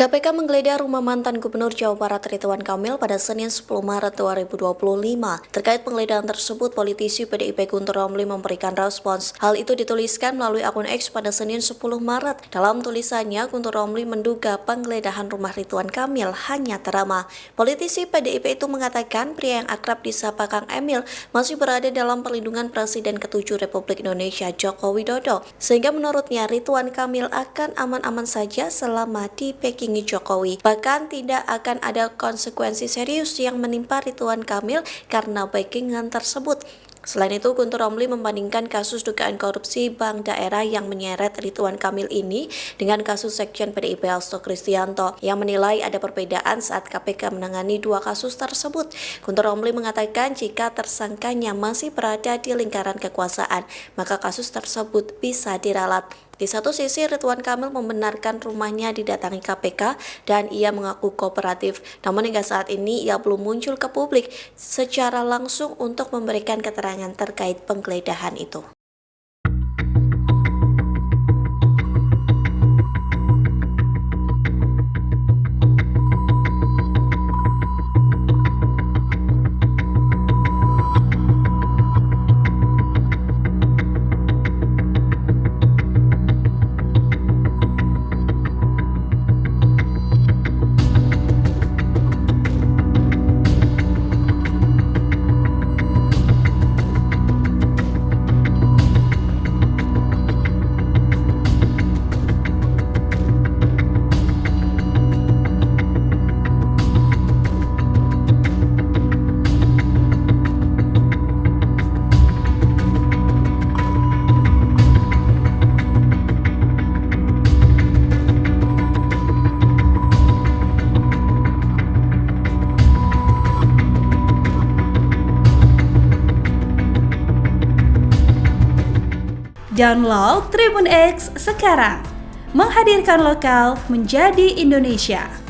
KPK menggeledah rumah mantan Gubernur Jawa Barat Ridwan Kamil pada Senin 10 Maret 2025. Terkait penggeledahan tersebut, politisi PDIP Guntur Romli memberikan respons. Hal itu dituliskan melalui akun X pada Senin 10 Maret. Dalam tulisannya, Guntur Romli menduga penggeledahan rumah Ridwan Kamil hanya drama. Politisi PDIP itu mengatakan pria yang akrab disapa Kang Emil masih berada dalam perlindungan Presiden ke-7 Republik Indonesia Joko Widodo. Sehingga menurutnya Ridwan Kamil akan aman-aman saja selama di Peking Jokowi. Bahkan tidak akan ada konsekuensi serius yang menimpa Ridwan Kamil karena backingan tersebut. Selain itu, Guntur Romli membandingkan kasus dugaan korupsi bank daerah yang menyeret Ridwan Kamil ini dengan kasus Sekjen PDIP Hasto Kristianto yang menilai ada perbedaan saat KPK menangani dua kasus tersebut. Guntur Romli mengatakan jika tersangkanya masih berada di lingkaran kekuasaan, maka kasus tersebut bisa diralat. Di satu sisi, Ridwan Kamil membenarkan rumahnya didatangi KPK dan ia mengaku kooperatif. Namun hingga saat ini ia belum muncul ke publik secara langsung untuk memberikan keterangan terkait penggeledahan itu. Download Tribun X sekarang, menghadirkan lokal menjadi Indonesia.